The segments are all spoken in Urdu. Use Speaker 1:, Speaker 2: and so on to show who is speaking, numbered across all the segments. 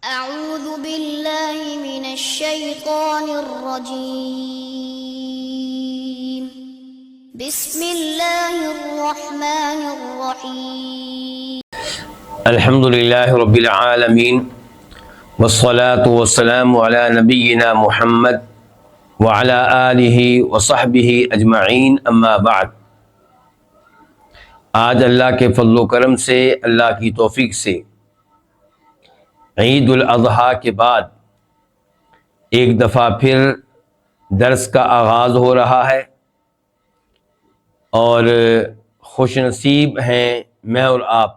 Speaker 1: أعوذ بالله من الشيطان الرجيم بسم الله الرحمن الرحيم
Speaker 2: الحمد لله رب العالمين والصلاة والسلام على نبينا محمد وعلى آلہ وصحبہ اجمعین اما بعد۔ آج اللہ کے فضل و کرم سے، اللہ کی توفیق سے عید الاضحیٰ کے بعد ایک دفعہ پھر درس کا آغاز ہو رہا ہے، اور خوش نصیب ہیں میں اور آپ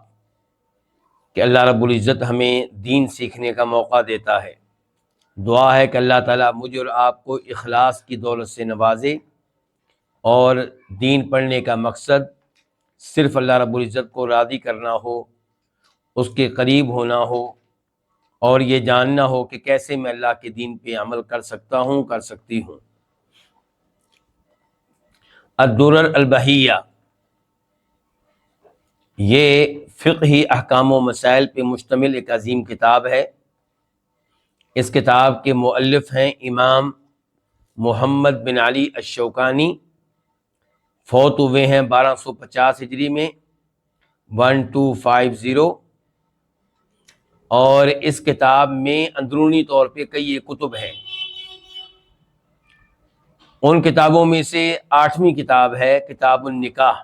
Speaker 2: کہ اللہ رب العزت ہمیں دین سیکھنے کا موقع دیتا ہے۔ دعا ہے کہ اللہ تعالیٰ مجھے اور آپ کو اخلاص کی دولت سے نوازے، اور دین پڑھنے کا مقصد صرف اللہ رب العزت کو راضی کرنا ہو، اس کے قریب ہونا ہو، اور یہ جاننا ہو کہ کیسے میں اللہ کے دین پہ عمل کر سکتا ہوں، کر سکتی ہوں۔ الدرر البہیہ یہ فقہی احکام و مسائل پہ مشتمل ایک عظیم کتاب ہے۔ اس کتاب کے مؤلف ہیں امام محمد بن علی الشوکانی، فوت ہوئے ہیں 1250 ہجری میں 1250، اور اس کتاب میں اندرونی طور پہ کئی کتب ہیں۔ ان کتابوں میں سے 8ویں کتاب ہے کتاب النکاح،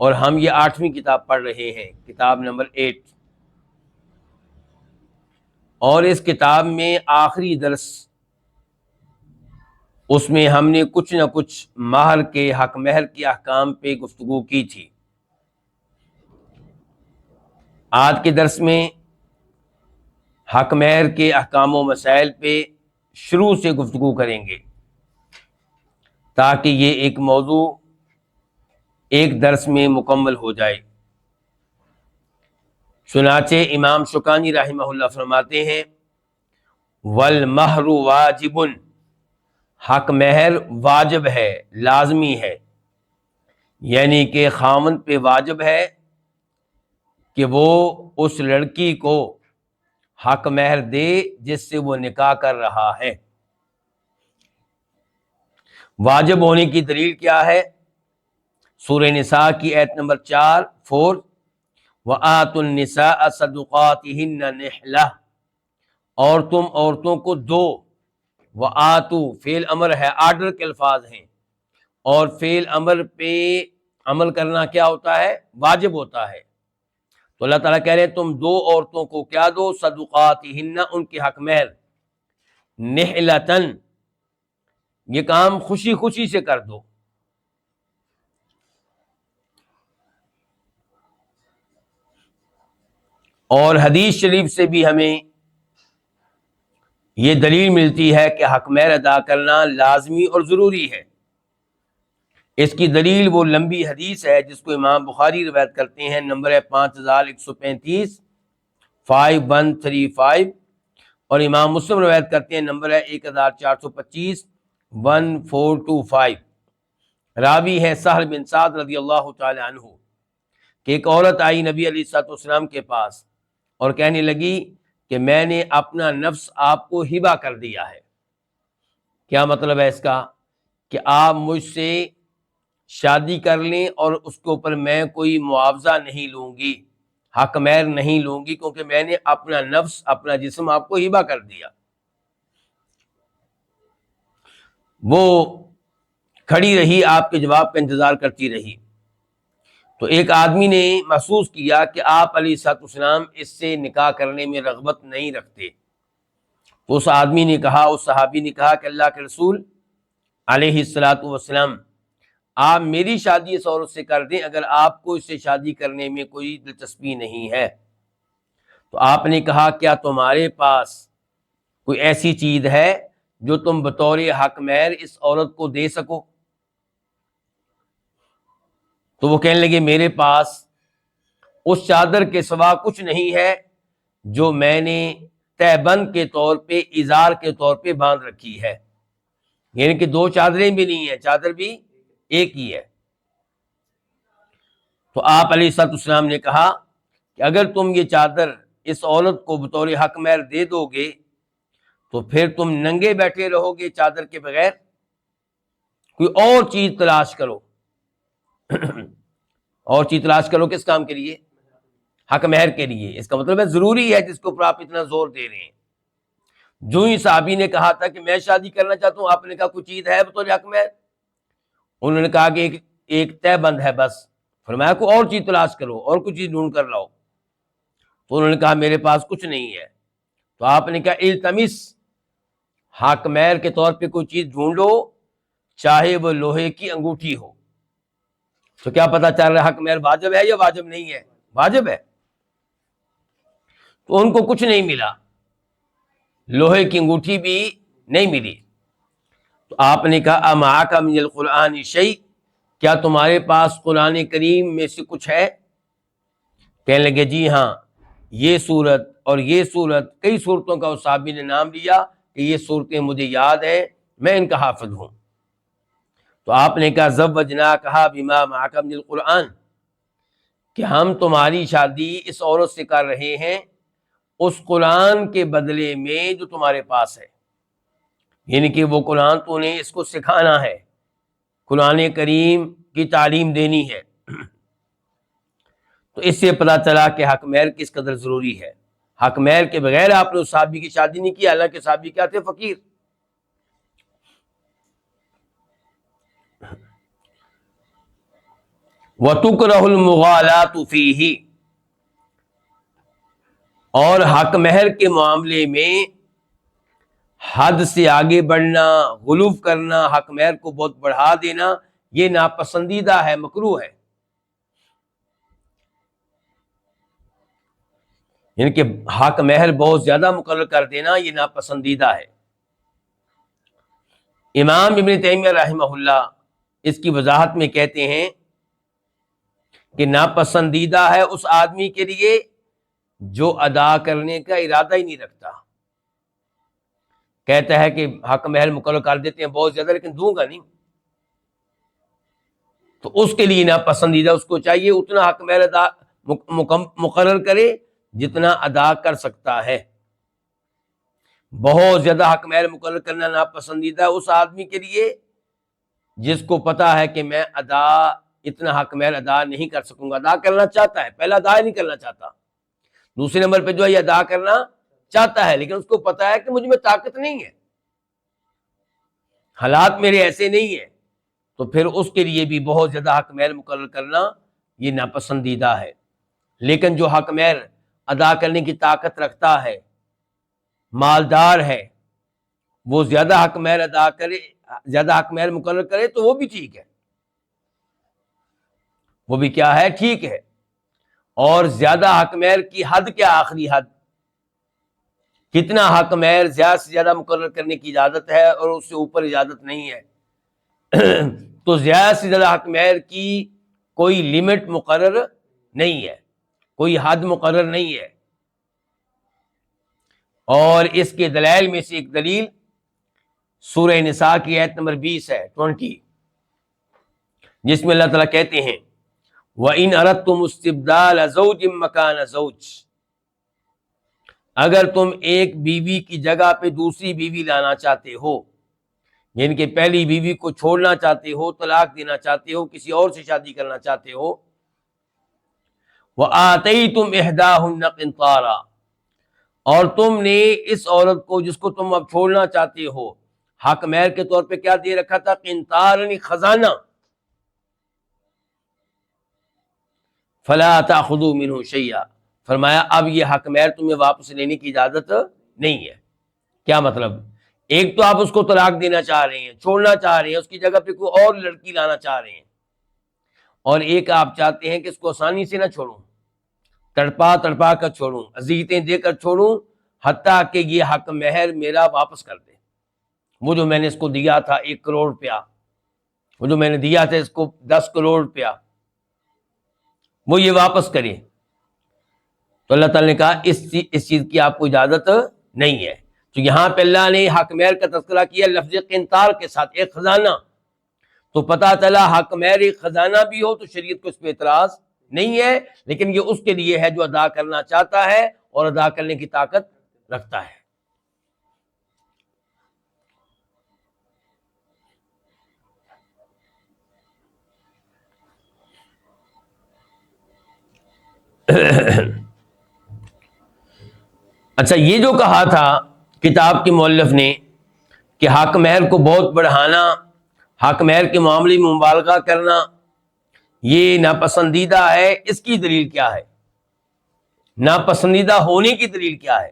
Speaker 2: اور ہم یہ 8ویں کتاب پڑھ رہے ہیں، کتاب نمبر 8۔ اور اس کتاب میں آخری درس، اس میں ہم نے کچھ نہ کچھ مہر کے حق مہر کے احکام پہ گفتگو کی تھی۔ آج کے درس میں حق مہر کے احکام و مسائل پہ شروع سے گفتگو کریں گے، تاکہ یہ ایک موضوع ایک درس میں مکمل ہو جائے۔ چنانچہ امام شوکانی رحمہ اللہ فرماتے ہیں والمہر واجب، حق مہر واجب ہے، لازمی ہے، یعنی کہ خاوند پہ واجب ہے کہ وہ اس لڑکی کو حق مہر دے جس سے وہ نکاح کر رہا ہے۔ واجب ہونے کی دلیل کیا ہے؟ سورہ نساء کی آیت نمبر 4 وَآتُوا النِّسَاءَ صَدُقَاتِهِنَّ نِحْلَةً، اور تم عورتوں کو دو۔ وَآتُوا فعل امر ہے، آرڈر کے الفاظ ہیں، اور فعل امر پہ عمل کرنا کیا ہوتا ہے؟ واجب ہوتا ہے۔ تو اللہ تعالیٰ کہہ رہے ہیں تم دو عورتوں کو کیا دو؟ صدقاتہن، ان کی حق مہر، نحلتن، یہ کام خوشی خوشی سے کر دو۔ اور حدیث شریف سے بھی ہمیں یہ دلیل ملتی ہے کہ حق مہر ادا کرنا لازمی اور ضروری ہے۔ اس کی دلیل وہ لمبی حدیث ہے جس کو امام بخاری روایت کرتے ہیں، نمبر ہے 5135، 5135، اور امام مسلم روایت کرتے ہیں، نمبر ہے 1425، 1425۔ راوی ہے سہل بن سعد رضی اللہ تعالی عنہ، کہ ایک عورت آئی نبی علیہ الصلوۃ والسلام کے پاس اور کہنے لگی کہ میں نے اپنا نفس آپ کو ہبہ کر دیا ہے۔ کیا مطلب ہے اس کا؟ کہ آپ مجھ سے شادی کر لیں اور اس کے اوپر میں کوئی معاوضہ نہیں لوں گی، حق مہر نہیں لوں گی، کیونکہ میں نے اپنا نفس، اپنا جسم آپ کو ہبہ کر دیا۔ وہ کھڑی رہی، آپ کے جواب کا انتظار کرتی رہی۔ تو ایک آدمی نے محسوس کیا کہ آپ علیہ الصلوۃ والسلام اس سے نکاح کرنے میں رغبت نہیں رکھتے۔ تو اس آدمی نے کہا، اس صحابی نے کہا کہ اللہ کے رسول علیہ الصلوۃ والسلام، آپ میری شادی اس عورت سے کر دیں اگر آپ کو اس سے شادی کرنے میں کوئی دلچسپی نہیں ہے۔ تو آپ نے کہا کیا تمہارے پاس کوئی ایسی چیز ہے جو تم بطور حق مہر اس عورت کو دے سکو؟ تو وہ کہنے لگے میرے پاس اس چادر کے سوا کچھ نہیں ہے جو میں نے تہبند کے طور پہ، ازار کے طور پہ باندھ رکھی ہے، یعنی کہ دو چادریں بھی نہیں ہیں، چادر بھی ایک ہی ہے۔ تو آپ علیہ الصلوۃ والسلام نے کہا کہ اگر تم یہ چادر اس عورت کو بطور حق مہر دے دو گے تو پھر تم ننگے بیٹھے رہو گے چادر کے بغیر؟ کوئی اور چیز تلاش کرو اور چیز تلاش کرو کس کام کے لیے؟ حق مہر کے لیے۔ اس کا مطلب ہے ضروری ہے جس کے اوپر آپ اتنا زور دے رہے ہیں۔ جو ہی صحابی نے کہا تھا کہ میں شادی کرنا چاہتا ہوں، آپ نے کہا کوئی چیز ہے بطور حق مہر؟ انہوں نے کہا کہ ایک طے بند ہے بس۔ فرمایا کوئی اور چیز تلاش کرو، اور کوئی چیز ڈھونڈ کر لاؤ۔ تو انہوں نے کہا میرے پاس کچھ نہیں ہے۔ تو آپ نے کہا التمس، حق مہر کے طور پہ کوئی چیز ڈھونڈو، چاہے وہ لوہے کی انگوٹھی ہو۔ تو کیا پتا چل رہا ہے حق مہر واجب ہے یا واجب نہیں ہے؟ واجب ہے۔ تو ان کو کچھ نہیں ملا، لوہے کی انگوٹھی بھی نہیں ملی۔ تو آپ نے کہا امعک من القرآن شیء، کیا تمہارے پاس قرآن کریم میں سے کچھ ہے؟ کہنے لگے جی ہاں، یہ صورت اور یہ صورت، کئی صورتوں کا اس صحابی نے نام لیا کہ یہ صورتیں مجھے یاد ہیں، میں ان کا حافظ ہوں۔ تو آپ نے کہا زوجناکھا بما معک من القرآن، کہ ہم تمہاری شادی اس عورت سے کر رہے ہیں اس قرآن کے بدلے میں جو تمہارے پاس ہے، یعنی کہ وہ قرآن تو نے اس کو سکھانا ہے، قرآن کریم کی تعلیم دینی ہے۔ تو اس سے پتہ چلا کہ حق مہر کس قدر ضروری ہے۔ حق مہر کے بغیر آپ نے اس صحابی کی شادی نہیں کی، حالانکہ صحابی کیا تھے؟ فقیر۔ وَتُكْرَهُ الْمُغَالَاةُ فِيهِ، اور حق مہر کے معاملے میں حد سے آگے بڑھنا، غلو کرنا، حق مہر کو بہت بڑھا دینا، یہ ناپسندیدہ ہے، مکروہ ہے۔ یعنی کہ حق مہر بہت زیادہ مقرر کر دینا یہ ناپسندیدہ ہے۔ امام ابن تیمیہ رحمہ اللہ اس کی وضاحت میں کہتے ہیں کہ ناپسندیدہ ہے اس آدمی کے لیے جو ادا کرنے کا ارادہ ہی نہیں رکھتا۔ کہتا ہے کہ حق مہر مقرر کر دیتے ہیں بہت زیادہ لیکن دوں گا نہیں، تو اس کے لیے ناپسندیدہ، اس کو چاہیے اتنا حق مہر ادا مقرر کرے جتنا ادا کر سکتا ہے۔ بہت زیادہ حق مہر مقرر کرنا ناپسندیدہ ہے اس آدمی کے لیے جس کو پتا ہے کہ میں اتنا حق مہر ادا نہیں کر سکوں گا۔ ادا کرنا چاہتا ہے، پہلا ادا نہیں کرنا چاہتا، دوسرے نمبر پہ جو ہے یہ ادا کرنا چاہتا ہے لیکن اس کو پتا ہے کہ مجھ میں طاقت نہیں ہے، حالات میرے ایسے نہیں ہیں، تو پھر اس کے لیے بھی بہت زیادہ حق مہر مقرر کرنا یہ ناپسندیدہ ہے۔ لیکن جو حق مہر ادا کرنے کی طاقت رکھتا ہے، مالدار ہے، وہ زیادہ حق مہر ادا کرے، زیادہ حق مہر مقرر کرے تو وہ بھی ٹھیک ہے، وہ بھی کیا ہے؟ ٹھیک ہے۔ اور زیادہ حق مہر کی حد کیا؟ آخری حد کتنا حق مہر زیادہ سے زیادہ مقرر کرنے کی اجازت ہے اور اس سے اوپر اجازت نہیں ہے۔ تو زیادہ سے زیادہ حق مہر کی کوئی لمٹ مقرر نہیں ہے، کوئی حد مقرر نہیں ہے۔ اور اس کے دلائل میں سے ایک دلیل سورہ نساء کی آیت نمبر 20 ہے، 20، جس میں اللہ تعالیٰ کہتے ہیں وَإِنْ أَرَدْتُمُ اسْتِبْدَالَ زَوْجٍ مَّكَانَ زَوْجٍ، اگر تم ایک بیوی کی جگہ پہ دوسری بیوی لانا چاہتے ہو، یعنی کہ پہلی بیوی کو چھوڑنا چاہتے ہو، طلاق دینا چاہتے ہو، کسی اور سے شادی کرنا چاہتے ہو، وَآتَيْتُمْ إِحْدَاهُنَّ قِنطَارًا، اور تم نے اس عورت کو جس کو تم اب چھوڑنا چاہتے ہو حق مہر کے طور پہ کیا دے رکھا تھا؟ قنطار، یعنی خزانہ، فَلَا تَأْخُذُوا مِنْهُ شَيْئًا، فرمایا اب یہ حق مہر تمہیں واپس لینے کی اجازت نہیں ہے۔ کیا مطلب؟ ایک تو آپ اس کو طلاق دینا چاہ رہے ہیں، چھوڑنا چاہ رہے ہیں، اس کی جگہ پہ کوئی اور لڑکی لانا چاہ رہے ہیں، اور ایک آپ چاہتے ہیں کہ اس کو آسانی سے نہ چھوڑوں، تڑپا تڑپا کر چھوڑوں، اذیتیں دے کر چھوڑوں، حتیٰ کہ یہ حق مہر میرا واپس کر دے، وہ جو میں نے اس کو دیا تھا 1 کروڑ روپیہ، وہ جو میں نے دیا تھا اس کو 10 کروڑ روپیہ، وہ یہ واپس کرے۔ تو اللہ تعالیٰ نے کہا اس چیز کی آپ کو اجازت نہیں ہے۔ تو یہاں پہ اللہ نے حق مہر کا تذکرہ کیا لفظ قنطار کے ساتھ، ایک خزانہ، تو پتہ چلا حق مہر ایک خزانہ بھی ہو تو شریعت کو اس پہ اعتراض نہیں ہے، لیکن یہ اس کے لیے ہے جو ادا کرنا چاہتا ہے اور ادا کرنے کی طاقت رکھتا ہے۔ اچھا، یہ جو کہا تھا کتاب کے مؤلف نے کہ حق مہر کو بہت بڑھانا، حق مہر کے معاملے میں مبالغہ کرنا یہ ناپسندیدہ ہے، اس کی دلیل کیا ہے؟ ناپسندیدہ ہونے کی دلیل کیا ہے؟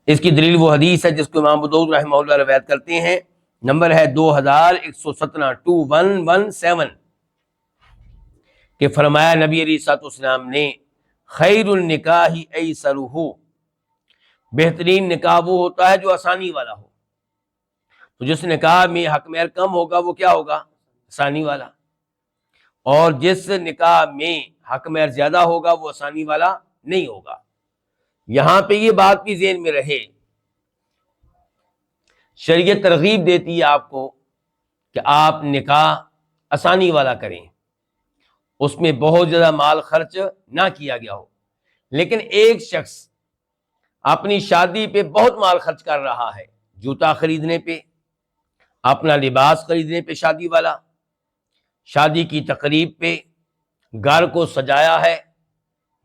Speaker 2: اس کی دلیل وہ حدیث ہے جس کو امام ابو داؤد رحمہ اللہ روایت کرتے ہیں، نمبر ہے 2117 2117، کہ فرمایا نبی علیہ الصلوۃ والسلام نے خیر النکاح ایسرہ، بہترین نکاح وہ ہوتا ہے جو آسانی والا ہو۔ تو جس نکاح میں حق مہر کم ہوگا وہ کیا ہوگا؟ آسانی والا، اور جس نکاح میں حق مہر زیادہ ہوگا وہ آسانی والا نہیں ہوگا۔ یہاں پہ یہ بات بھی ذہن میں رہے، شریعت ترغیب دیتی ہے آپ کو کہ آپ نکاح آسانی والا کریں، اس میں بہت زیادہ مال خرچ نہ کیا گیا ہو۔ لیکن ایک شخص اپنی شادی پہ بہت مال خرچ کر رہا ہے، جوتا خریدنے پہ، اپنا لباس خریدنے پہ، شادی والا، شادی کی تقریب پہ، گھر کو سجایا ہے،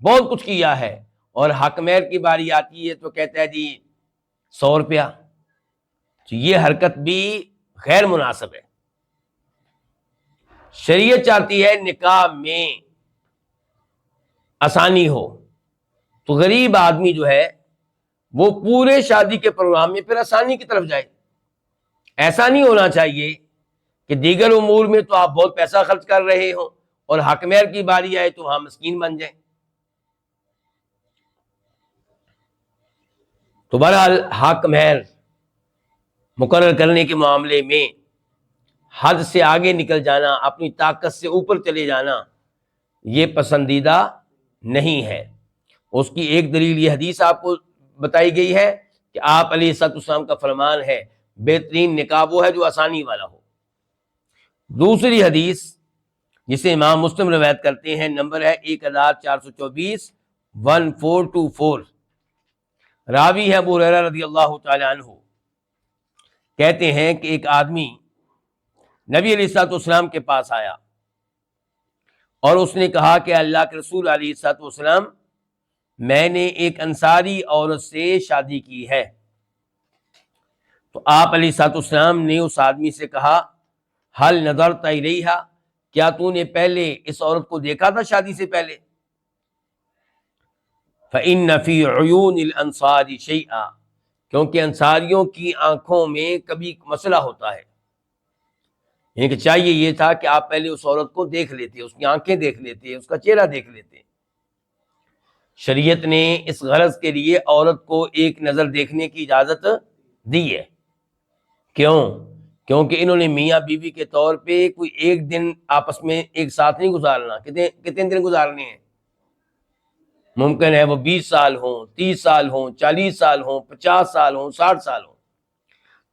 Speaker 2: بہت کچھ کیا ہے، اور حق مہر کی باری آتی ہے تو کہتا ہے جی 100 روپیہ۔ تو یہ حرکت بھی غیر مناسب ہے۔ شریعت چاہتی ہے نکاح میں آسانی ہو، تو غریب آدمی جو ہے وہ پورے شادی کے پروگرام میں پھر آسانی کی طرف جائے۔ ایسا نہیں ہونا چاہیے کہ دیگر امور میں تو آپ بہت پیسہ خرچ کر رہے ہو اور حق مہر کی باری آئے تو وہاں مسکین بن جائیں۔ تو بہرحال حق مہر مقرر کرنے کے معاملے میں حد سے آگے نکل جانا، اپنی طاقت سے اوپر چلے جانا، یہ پسندیدہ نہیں ہے۔ اس کی ایک دلیل یہ حدیث آپ کو بتائی گئی ہے کہ آپ علیہ الصلوۃ والسلام کا فرمان ہے بہترین نکاح وہ ہے جو آسانی والا ہو۔ دوسری حدیث جسے امام مسلم روایت کرتے ہیں، نمبر ہے 1424 1424، راوی ہے ابو ہریرہ رضی اللہ تعالی عنہ، کہتے ہیں کہ ایک آدمی نبی علیہ الصلوۃ والسلام کے پاس آیا اور اس نے کہا کہ اللہ کے رسول علیہ الصلوۃ والسلام، میں نے ایک انصاری عورت سے شادی کی ہے۔ تو آپ علیہ الصلوۃ والسلام نے اس آدمی سے کہا ہل نظرت الیہا، کیا تو نے پہلے اس عورت کو دیکھا تھا شادی سے پہلے؟ فإن فی عیون الانصار شیئا، کیونکہ انصاریوں کی آنکھوں میں کبھی مسئلہ ہوتا ہے، یعنی کہ چاہیے یہ تھا کہ آپ پہلے اس عورت کو دیکھ لیتے، اس کی آنکھیں دیکھ لیتے، اس کا چہرہ دیکھ لیتے۔ شریعت نے اس غرض کے لیے عورت کو ایک نظر دیکھنے کی اجازت دی ہے۔ کیوں؟ کیونکہ انہوں نے میاں بیوی کے طور پہ کوئی ایک دن آپس میں ایک ساتھ نہیں گزارنا۔ کتنے دن گزارنے ہیں؟ ممکن ہے وہ 20 سال ہوں، 30 سال ہوں، 40 سال ہوں، 50 سال ہوں، 60 سال ہوں۔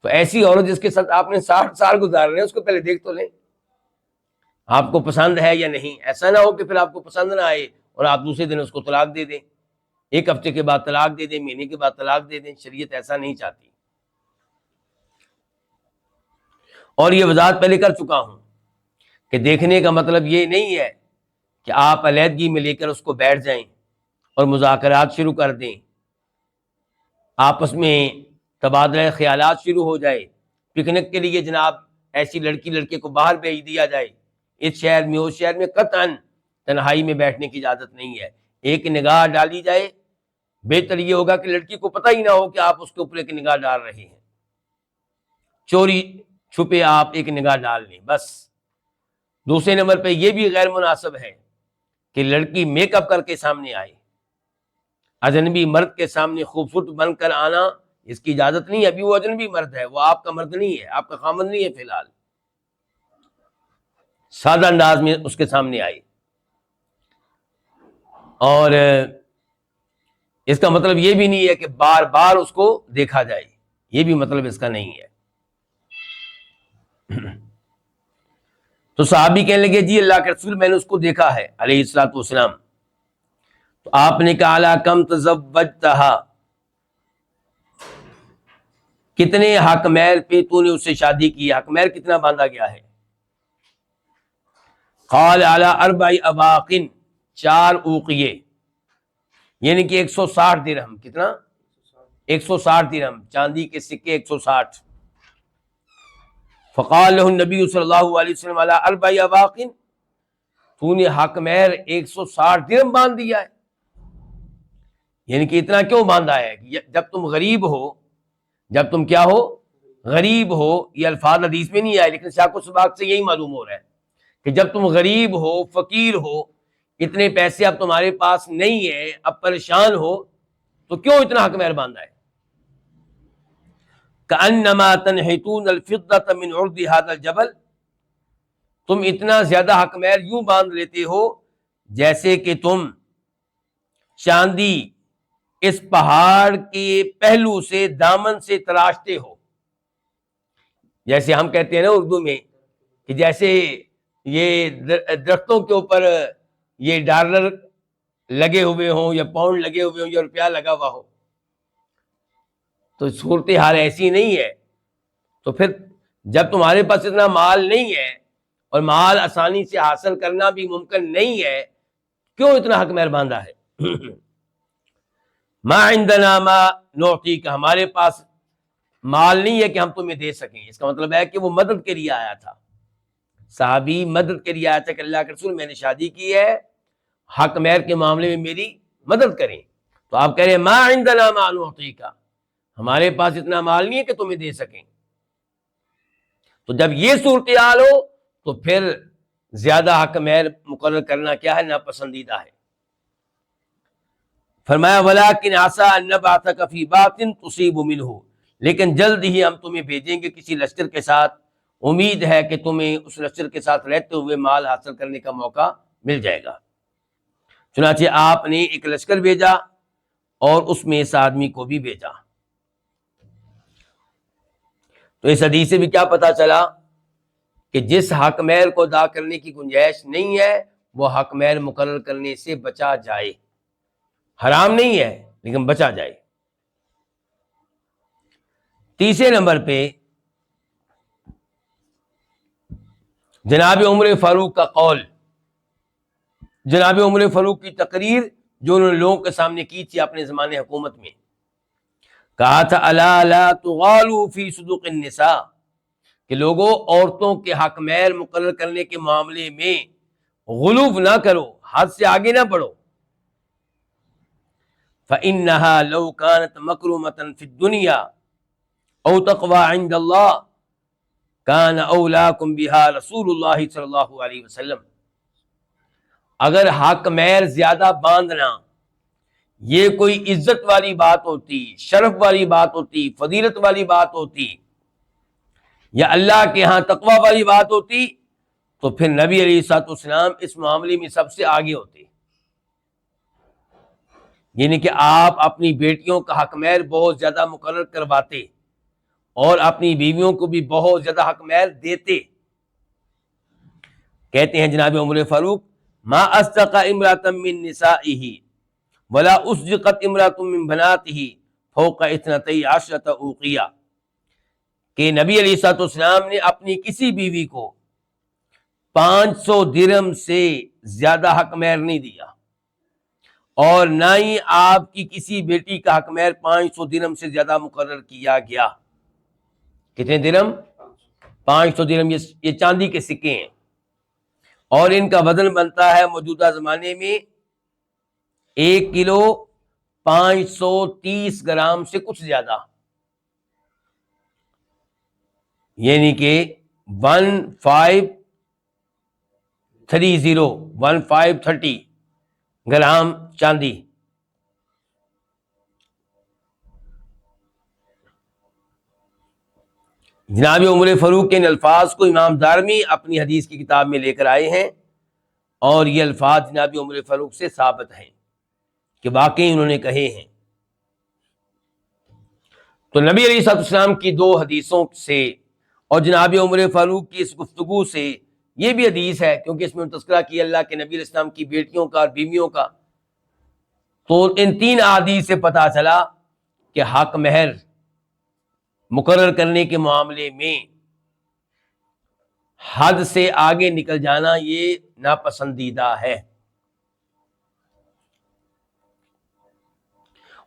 Speaker 2: تو ایسی عورت جس کے ساتھ آپ نے 60 سال گزارنے، اس کو پہلے دیکھ تو لیں، آپ کو پسند ہے یا نہیں۔ ایسا نہ ہو کہ پھر آپ کو پسند نہ آئے اور آپ دوسرے دن اس کو طلاق دے دیں، ایک ہفتے کے بعد طلاق دے دیں، مہینے کے بعد طلاق دے دیں۔ شریعت ایسا نہیں چاہتی۔ اور یہ وضاحت پہلے کر چکا ہوں کہ دیکھنے کا مطلب یہ نہیں ہے کہ آپ علیحدگی میں لے کر اس کو بیٹھ جائیں اور مذاکرات شروع کر دیں، آپس میں تبادلہ خیالات شروع ہو جائے، پکنک کے لیے جناب ایسی لڑکے کو باہر بھیج دیا جائے، اس شہر میں اس شہر میں، قطعاً تنہائی میں بیٹھنے کی اجازت نہیں ہے۔ ایک نگاہ ڈالی جائے، بہتر یہ ہوگا کہ لڑکی کو پتہ ہی نہ ہو کہ آپ اس کے اوپر ایک نگاہ ڈال رہے ہیں، چوری چھپے آپ ایک نگاہ ڈال لیں بس۔ دوسرے نمبر پہ یہ بھی غیر مناسب ہے کہ لڑکی میک اپ کر کے سامنے آئے، اجنبی مرد کے سامنے خوبصورت بن کر آنا، اس کی اجازت نہیں ہے۔ ابھی وہ اجنبی مرد ہے، وہ آپ کا مرد نہیں ہے، آپ کا خامند نہیں ہے فی الحال۔ سادہ انداز میں اس کے سامنے آئے، اور اس کا مطلب یہ بھی نہیں ہے کہ بار بار اس کو دیکھا جائے، یہ بھی مطلب اس کا نہیں ہے۔ تو صحابی کہنے لگے جی اللہ کے رسول، میں نے اس کو دیکھا ہے علیہ الصلوۃ والسلام۔ تو آپ نے کہا الا کم تزوجتہا، کتنے حق مہر پہ تو نے اس سے شادی کی، حق مہر کتنا باندھا گیا ہے؟ قال علی 4 اباق، 4 اوقیے، یعنی کہ 160 درہم. کتنا؟ 160 درہم، چاندی کے سکے 160. فقال له النبی صلی اللہ علیہ وسلم علی 4 اباق، تو نے حق مہر 160 درہم باندھ دیا ہے. یعنی کہ اتنا کیوں باندھا ہے؟ جب تم غریب ہو، جب تم کیا ہو؟ غریب ہو. یہ الفاظ حدیث میں نہیں آئے، لیکن سیاق و سباق سے یہی معلوم ہو رہا ہے کہ جب تم غریب ہو، فقیر ہو، اتنے پیسے اب تمہارے پاس نہیں ہے، اب پریشان ہو، تو کیوں اتنا حق مہر باندھا ہے؟ کأنما تنحتون الفضة من عرض هذا الجبل، تم اتنا زیادہ حق مہر یوں باندھ لیتے ہو جیسے کہ تم چاندی اس پہاڑ کے پہلو سے، دامن سے تراشتے ہو. جیسے ہم کہتے ہیں نا اردو میں کہ جیسے یہ درختوں کے اوپر یہ ڈالر لگے ہوئے ہوں یا پاؤنڈ لگے ہوئے ہوں یا روپیہ لگا ہوا ہو، تو صورتحال ایسی نہیں ہے. تو پھر جب تمہارے پاس اتنا مال نہیں ہے اور مال آسانی سے حاصل کرنا بھی ممکن نہیں ہے، کیوں اتنا حق مہر باندھا ہے؟ ما عندنا ما نعطیک، ہمارے پاس مال نہیں ہے کہ ہم تمہیں دے سکیں. اس کا مطلب ہے کہ وہ مدد کے لیے آیا تھا، صحابی مدد کے لیے آیا تھا کہ اللہ کے رسول میں نے شادی کی ہے، حق مہر کے معاملے میں میری مدد کریں. تو آپ کہہ رہے ہیں ما عندنا ما نعطیک، ہمارے پاس اتنا مال نہیں ہے کہ تمہیں دے سکیں. تو جب یہ صورتحال ہو تو پھر زیادہ حق مہر مقرر کرنا کیا ہے؟ ناپسندیدہ ہے. فرمایا ولیکن عسیٰ ان نبعثک فی بات تصیب منہ، لیکن جلد ہی ہم تمہیں بھیجیں گے کسی لشکر کے ساتھ، امید ہے کہ تمہیں اس لشکر کے ساتھ رہتے ہوئے مال حاصل کرنے کا موقع مل جائے گا. چنانچہ آپ نے ایک لشکر بھیجا اور اس میں اس آدمی کو بھی بھیجا. تو اس حدیث سے بھی کیا پتا چلا کہ جس حق مہر کو ادا کرنے کی گنجائش نہیں ہے وہ حق مہر مقرر کرنے سے بچا جائے. حرام نہیں ہے لیکن بچا جائے. تیسرے نمبر پہ جناب عمر فاروق کا قول، جناب عمر فاروق کی تقریر جو انہوں نے لوگوں کے سامنے کی تھی اپنے زمانے حکومت میں. کہا تھا الا لا تغالوا فی صدوق النساء، کہ لوگوں عورتوں کے حق مہر مقرر کرنے کے معاملے میں غلو نہ کرو، حد سے آگے نہ بڑھو. فإنها لو كانت مكرمة في الدنيا أو تقوى عند الله كان أولاكم بها رسول الله صلی اللہ علیہ وسلم. اگر حق مہر زیادہ باندھنا یہ کوئی عزت والی بات ہوتی، شرف والی بات ہوتی، فضیلت والی بات ہوتی، یا اللہ کے ہاں تقوی والی بات ہوتی، تو پھر نبی علیہ الصلوۃ والسلام اس معاملے میں سب سے آگے ہوتے. یعنی کہ آپ اپنی بیٹیوں کا حق مہر بہت زیادہ مقرر کرواتے اور اپنی بیویوں کو بھی بہت زیادہ حق مہر دیتے. کہتے ہیں جناب عمر فاروق ما اصدق امرأة من نسائه ولا اصدقت امرأة من بناته فوق 12 اوقیہ، کہ نبی علیہ الصلوۃ والسلام نے اپنی کسی بیوی کو 500 درہم سے زیادہ حق مہر نہیں دیا، اور نہ ہی آپ کی کسی بیٹی کا حق مہر 500 درہم سے زیادہ مقرر کیا گیا. کتنے درہم؟ 500 درہم. یہ چاندی کے سکے ہیں اور ان کا وزن بنتا ہے موجودہ زمانے میں 1 کلو 530 گرام سے کچھ زیادہ، یعنی کہ 1530 گرام چاندی. جناب عمر فاروق کے ان الفاظ کو امام دارمی اپنی حدیث کی کتاب میں لے کر آئے ہیں، اور یہ الفاظ جناب عمر فاروق سے ثابت ہیں کہ واقعی انہوں نے کہے ہیں. تو نبی علیہ الصلوۃ والسلام کی 2 حدیثوں سے اور جناب عمر فاروق کی اس گفتگو سے، یہ بھی حدیث ہے کیونکہ اس میں تذکرہ کیا اللہ کے نبی علیہ السلام کی بیٹیوں کا اور بیویوں کا، تو ان 3 احادیث سے پتہ چلا کہ حق مہر مقرر کرنے کے معاملے میں حد سے آگے نکل جانا یہ ناپسندیدہ ہے.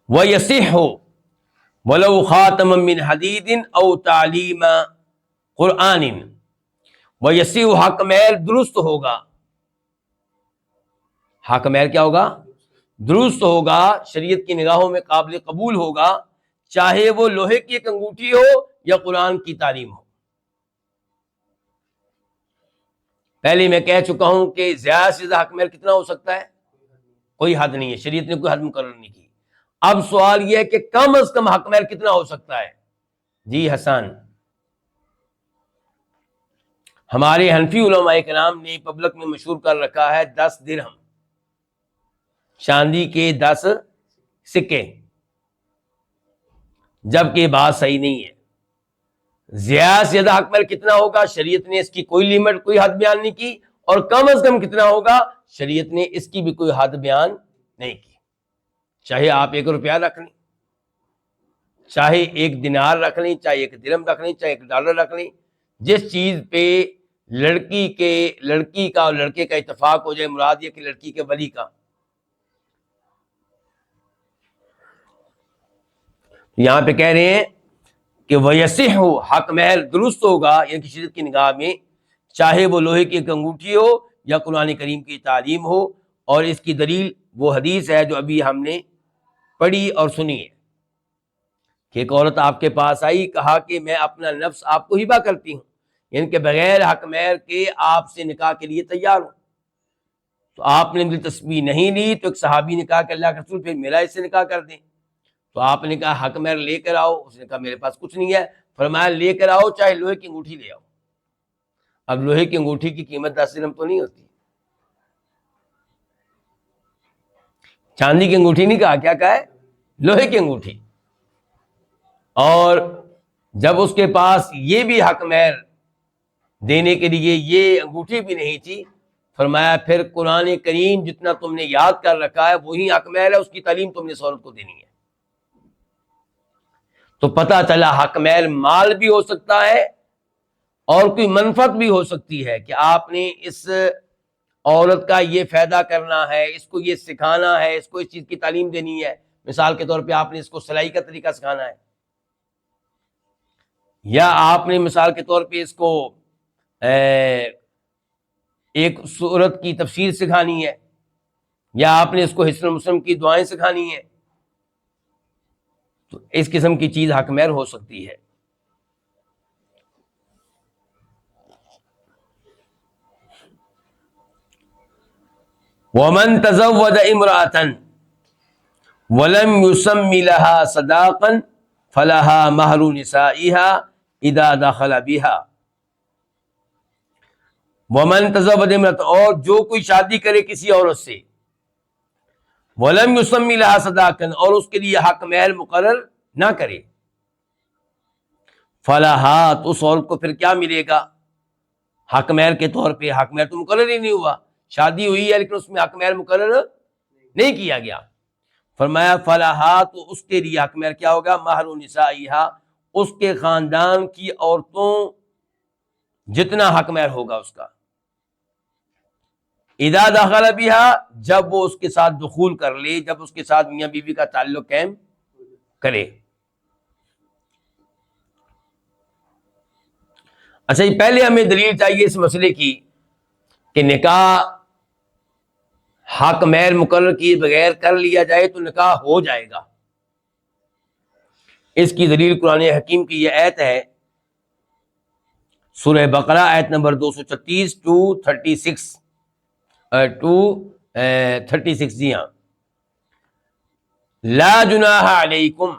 Speaker 2: وَيَصِحُّ وَلَوْ خَاتَمًا مِّنْ حَدِيدٍ أَوْ تَعْلِيمَ قُرْآنٍ. وَيَصِحُّ حق مہر درست ہوگا. حق مہر کیا ہوگا؟ درست ہوگا، شریعت کی نگاہوں میں قابل قبول ہوگا، چاہے وہ لوہے کی ایک انگوٹھی ہو یا قرآن کی تعلیم ہو. پہلے میں کہہ چکا ہوں کہ زیادہ سے زیادہ حق مہر کتنا ہو سکتا ہے؟ کوئی حد نہیں ہے، شریعت نے کوئی حد مقرر نہیں کی. اب سوال یہ ہے کہ کم از کم حق مہر کتنا ہو سکتا ہے؟ جی حسن، ہمارے حنفی علماء کرام نے پبلک میں مشہور کر رکھا ہے 10 درہم، چاندی کے 10 سکے، جبکہ بات صحیح نہیں ہے. زیادہ سے زیادہ حق مہر کتنا ہوگا؟ شریعت نے اس کی کوئی لیمٹ، کوئی حد بیان نہیں کی. اور کم از کم کتنا ہوگا؟ شریعت نے اس کی بھی کوئی حد بیان نہیں کی. چاہے آپ 1 روپیہ رکھ لیں، چاہے 1 دینار رکھ لیں، چاہے 1 درہم رکھ لیں، چاہے 1 ڈالر رکھ لیں، جس چیز پہ لڑکی کا اور لڑکے کا اتفاق ہو جائے، مراد یہ کہ لڑکی کے ولی کا. یہاں پہ کہہ رہے ہیں کہ وَيَصِحُّ حق مہر درست ہوگا، یعنی کہ شریعت کی نگاہ میں، چاہے وہ لوہے کی ایک انگوٹھی ہو یا قرآن کریم کی تعلیم ہو. اور اس کی دلیل وہ حدیث ہے جو ابھی ہم نے پڑھی اور سنی ہے کہ ایک عورت آپ کے پاس آئی، کہا کہ میں اپنا نفس آپ کو ہبہ کرتی ہوں، یعنی کہ بغیر حق مہر کے آپ سے نکاح کے لیے تیار ہوں. تو آپ نے دلچسپی نہیں لی، تو ایک صحابی نے کہا کہ اللہ کے رسول پھر میرا اس سے نکاح کر دیں. تو آپ نے کہا حق مہر لے کر آؤ. اس نے کہا میرے پاس کچھ نہیں ہے. فرمایا لے کر آؤ، چاہے لوہے کی انگوٹھی لے آؤ. اب لوہے کی انگوٹھی کی قیمت 10 درہم تو نہیں ہوتی. چاندی کی انگوٹھی نہیں کہا، کیا کہا ہے؟ لوہے کی انگوٹھی. اور جب اس کے پاس یہ بھی حق مہر دینے کے لیے یہ انگوٹھی بھی نہیں تھی، فرمایا پھر قرآن کریم جتنا تم نے یاد کر رکھا ہے وہی حق مہر ہے، اس کی تعلیم تم نے اس عورت کو دینی ہے. تو پتہ چلا حق مہر مال بھی ہو سکتا ہے اور کوئی منفعت بھی ہو سکتی ہے کہ آپ نے اس عورت کا یہ فائدہ کرنا ہے، اس کو یہ سکھانا ہے، اس کو اس چیز کی تعلیم دینی ہے. مثال کے طور پہ آپ نے اس کو سلائی کا طریقہ سکھانا ہے، یا آپ نے مثال کے طور پہ اس کو ایک سورت کی تفسیر سکھانی ہے، یا آپ نے اس کو حسن مسلم کی دعائیں سکھانی ہیں. تو اس قسم کی چیز حق مہر ہو سکتی ہے. وَمَن تَزَوَّجَ امْرَأَةً وَلَمْ يُسَمِّ لَهَا صَدَاقًا فَلَهَا مَهْرُ نِسَائِهَا إِذَا دَخَلَ بِهَا. وَمَن تَزَوَّجَ امْرَأَةً، اور جو کوئی شادی کرے کسی عورت سے، وَلَمْ يُسَمِّ لَهَا صَدَاقًا، اور اس کے لیے حق مہر مقرر نہ کرے، فَلَهَا، تو اس عورت کو پھر کیا ملے گا؟ حق مہر کے طور پہ. حق مہر تو مقرر ہی نہیں ہوا، شادی ہوئی ہے لیکن اس میں حق مہر مقرر نہیں کیا گیا. فرمایا فَلَهَا، تو اس کے لیے حق مہر کیا ہوگا؟ مَهْرُ نِسَائِهَا، اس کے خاندان کی عورتوں جتنا حق مہر ہوگا اس کا. اذا دخل بها، جب وہ اس کے ساتھ دخول کر لے، جب اس کے ساتھ میاں بیوی کا تعلق قائم کرے. اچھا جی، پہلے ہمیں دلیل چاہیے اس مسئلے کی کہ نکاح حق مہر مقرر کیے بغیر کر لیا جائے تو نکاح ہو جائے گا. اس کی دلیل قرآن حکیم کی یہ آیت ہے، سورہ بقرہ آیت نمبر 236 ٹو 36 جی ہاں. لا جناح علیکم،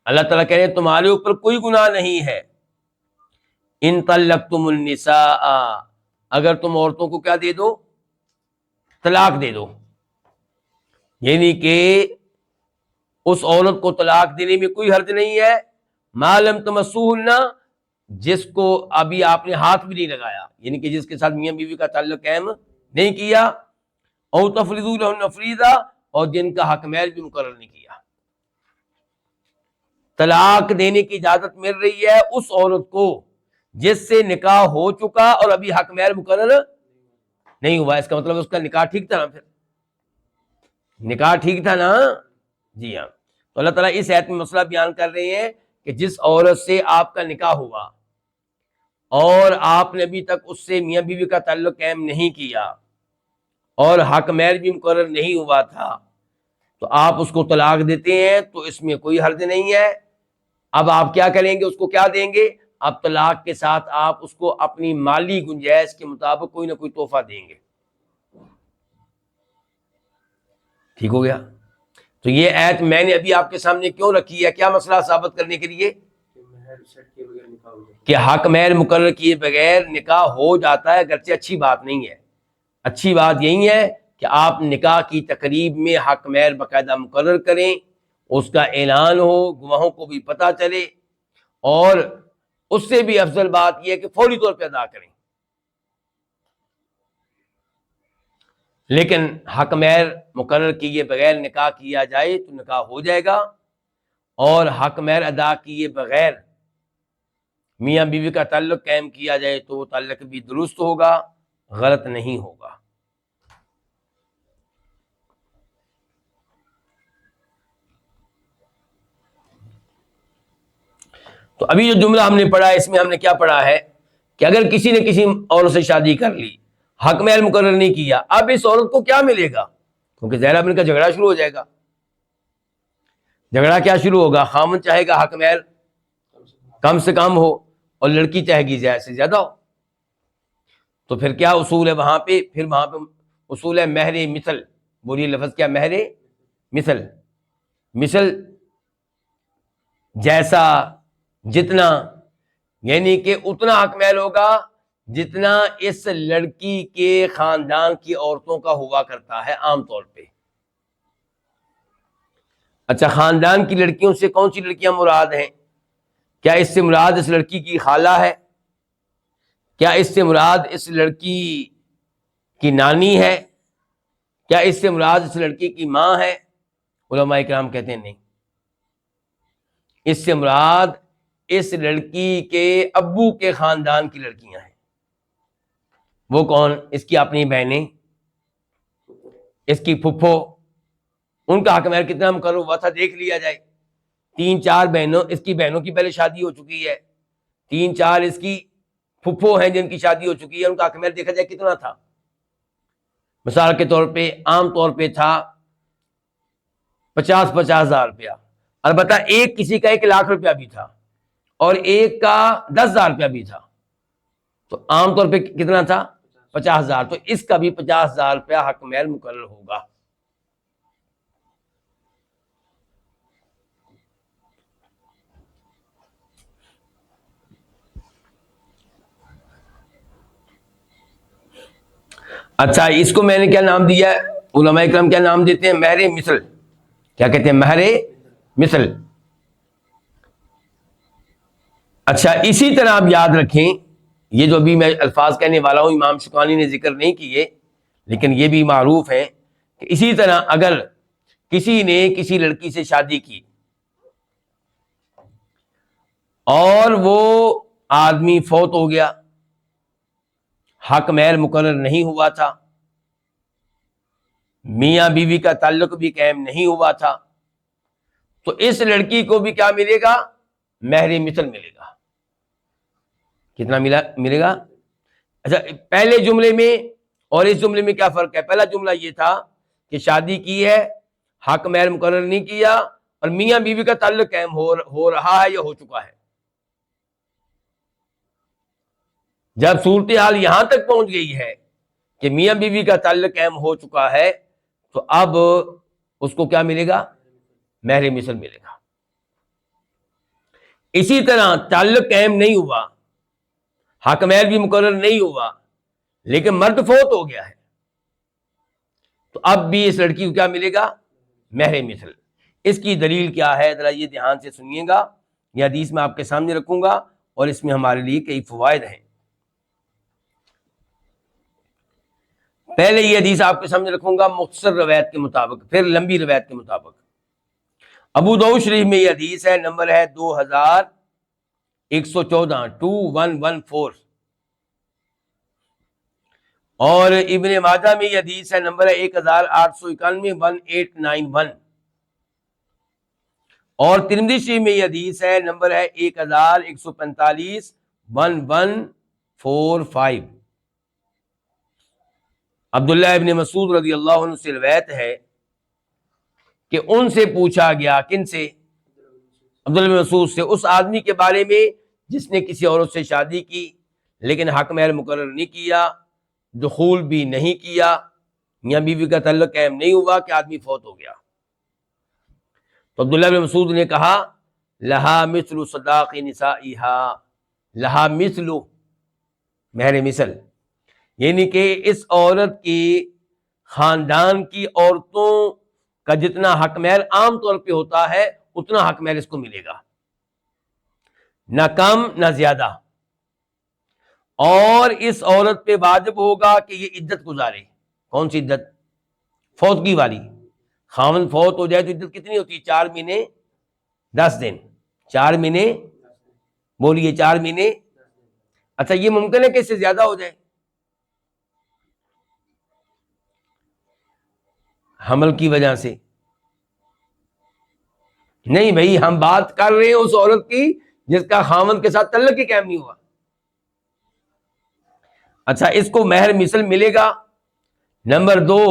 Speaker 2: اللہ تعالیٰ کہہ رہے ہیں تمہارے اوپر کوئی گناہ نہیں ہے، ان طلقتم النساء، اگر تم عورتوں کو کیا دے دو؟ طلاق دے دو. یعنی کہ اس عورت کو طلاق دینے میں کوئی حرج نہیں ہے، ما لم تمسوہن، جس کو ابھی آپ نے ہاتھ بھی نہیں لگایا، یعنی کہ جس کے ساتھ میاں بیوی کا تعلق قائم نہیں کیا. او تفریضوا لہن فریضہ، اور جن کا حق مہر بھی مقرر نہیں کیا۔ طلاق دینے کی اجازت مل رہی ہے اس عورت کو جس سے نکاح ہو چکا اور ابھی حق مہر مقرر نہیں ہوا۔ اس کا مطلب اس کا نکاح ٹھیک تھا نا، پھر نکاح ٹھیک تھا نا، جی ہاں۔ تو اللہ تعالیٰ اس آیت میں مسئلہ بیان کر رہے ہیں کہ جس عورت سے آپ کا نکاح ہوا اور آپ نے ابھی تک اس سے میاں بیوی کا تعلق قائم نہیں کیا اور حق مہر بھی مقرر نہیں ہوا تھا، تو آپ اس کو طلاق دیتے ہیں تو اس میں کوئی حرج نہیں ہے۔ اب آپ کیا کریں گے؟ اس کو کیا دیں گے؟ اب طلاق کے ساتھ آپ اس کو اپنی مالی گنجائش کے مطابق کوئی نہ کوئی تحفہ دیں گے۔ ٹھیک ہو گیا؟ تو یہ آیت میں نے ابھی آپ کے سامنے کیوں رکھی ہے؟ کیا مسئلہ ثابت کرنے کے لیے کہ حق مہر مقرر کیے بغیر نکاح ہو جاتا ہے، اگرچہ اچھی بات نہیں ہے۔ اچھی بات یہی ہے کہ آپ نکاح کی تقریب میں حق مہر باقاعدہ مقرر کریں، اس کا اعلان ہو، گواہوں کو بھی پتہ چلے، اور اس سے بھی افضل بات یہ ہے کہ فوری طور پہ ادا کریں۔ لیکن حق مہر مقرر کیے بغیر نکاح کیا جائے تو نکاح ہو جائے گا، اور حق مہر ادا کیے بغیر میاں بیوی کا تعلق قائم کیا جائے تو وہ تعلق بھی درست ہوگا، غلط نہیں ہوگا۔ تو ابھی جو جملہ ہم نے پڑھا ہے اس میں ہم نے کیا پڑھا ہے کہ اگر کسی نے کسی عورت سے شادی کر لی، حق مہر مقرر نہیں کیا، اب اس عورت کو کیا ملے گا؟ کیونکہ ظاہر اب ان کا جھگڑا شروع ہو جائے گا۔ جھگڑا کیا شروع ہوگا؟ خامن چاہے گا حق مہر کم سے کم ہو اور لڑکی چاہے گی زیادہ سے زیادہ ہو۔ تو پھر کیا اصول ہے وہاں پہ؟ پھر وہاں پہ اصول ہے مہر مثل۔ بولیے لفظ کیا؟ مہر مثل۔ مثل جیسا، جتنا، یعنی کہ اتنا حق مہر ہوگا جتنا اس لڑکی کے خاندان کی عورتوں کا ہوا کرتا ہے عام طور پہ۔ اچھا، خاندان کی لڑکیوں سے کون سی لڑکیاں مراد ہیں؟ کیا اس سے مراد اس لڑکی کی خالہ ہے؟ کیا اس سے مراد اس لڑکی کی نانی ہے؟ کیا اس سے مراد اس لڑکی کی ماں ہے؟ علماء کرام کہتے ہیں نہیں، اس سے مراد اس لڑکی کے ابو کے خاندان کی لڑکیاں ہیں۔ وہ کون؟ اس کی اپنی بہنیں، اس کی پھپھو، ان کا حق مہر کتنا مقرر ہوا تھا دیکھ لیا جائے۔ 3-4 بہنوں، اس کی بہنوں کی پہلے شادی ہو چکی ہے، 3-4 اس کی پھپھو ہیں جن کی شادی ہو چکی ہے، ان کا حق مہر دیکھا جائے کتنا تھا۔ مثال کے طور پہ عام طور پہ تھا 50 ہزار روپیہ، البتہ ایک کسی کا 1 لاکھ روپیہ بھی تھا اور ایک کا 10,000 روپیہ بھی تھا، تو عام طور پہ کتنا تھا؟ 50,000۔ تو اس کا بھی 50,000 روپیہ حق مہر مقرر ہوگا۔ اچھا، اس کو میں نے کیا نام دیا ہے؟ علماء کرام کیا نام دیتے ہیں؟ مہر مثل۔ کیا کہتے ہیں؟ مہر مثل۔ اچھا، اسی طرح آپ یاد رکھیں، یہ جو ابھی میں الفاظ کہنے والا ہوں امام شوکانی نے ذکر نہیں کیے، لیکن یہ بھی معروف ہے کہ اسی طرح اگر کسی نے کسی لڑکی سے شادی کی اور وہ آدمی فوت ہو گیا، حق مہر مقرر نہیں ہوا تھا، میاں بیوی کا تعلق بھی قائم نہیں ہوا تھا، تو اس لڑکی کو بھی کیا ملے گا؟ مہر مثل ملے گا۔ کتنا ملے گا؟ اچھا، پہلے جملے میں اور اس جملے میں کیا فرق ہے؟ پہلا جملہ یہ تھا کہ شادی کی ہے، حق مہر مقرر نہیں کیا، اور میاں بیوی کا تعلق قائم ہو رہا ہے یا ہو چکا ہے۔ جب صورتحال یہاں تک پہنچ گئی ہے کہ میاں بیوی کا تعلق قائم ہو چکا ہے، تو اب اس کو کیا ملے گا؟ مہر مثل ملے گا۔ اسی طرح تعلق قائم نہیں ہوا، حق مہر بھی مقرر نہیں ہوا، لیکن مرد فوت ہو گیا ہے، تو اب بھی اس لڑکی کو کیا ملے گا؟ مہر مثل۔ اس کی دلیل کیا ہے؟ ذرا یہ دھیان سے سنیے گا، یہ حدیث میں آپ کے سامنے رکھوں گا اور اس میں ہمارے لیے کئی فوائد ہیں۔ پہلے یہ حدیث آپ کے سامنے رکھوں گا مختصر روایت کے مطابق، پھر لمبی روایت کے مطابق۔ ابو داؤد شریف میں یہ حدیث ہے، نمبر ہے 2114 2114، اور ابن ماجہ میں یہ حدیث ہے، نمبر ہے 1891 1891، اور ترمذی شریف میں یہ حدیث ہے، نمبر ہے 1145 1145۔ عبداللہ ابن مسعود رضی اللہ عنہ سے روایت ہے کہ ان سے پوچھا گیا، کن سے؟ عبداللہ ابن مسعود سے، اس آدمی کے بارے میں جس نے کسی عورت سے شادی کی لیکن حق مہر مقرر نہیں کیا، دخول بھی نہیں کیا، میاں بیوی کا تعلق قائم نہیں ہوا کہ آدمی فوت ہو گیا۔ تو عبداللہ بن مسعود نے کہا لہا مثل صداق نسائها، لہا مثل مہر مثل، یعنی کہ اس عورت کی خاندان کی عورتوں کا جتنا حق مہر عام طور پہ ہوتا ہے اتنا حق مہر اس کو ملے گا، نہ کم نہ زیادہ۔ اور اس عورت پہ واجب ہوگا کہ یہ عدت گزارے۔ کون سی عدت؟ فوتگی والی۔ خاوند فوت ہو جائے تو عدت کتنی ہوتی ہے؟ 4 مہینے 10 دن۔ 4 مہینے، بولیے 4 مہینے۔ اچھا یہ ممکن ہے کہ اس سے زیادہ ہو جائے؟ حمل کی وجہ سے نہیں بھائی، ہم بات کر رہے ہیں اس عورت کی جس کا خاوند کے ساتھ تعلق ہی قائم نہیں ہوا۔ اچھا اس کو مہر مثل ملے گا۔ نمبر 2،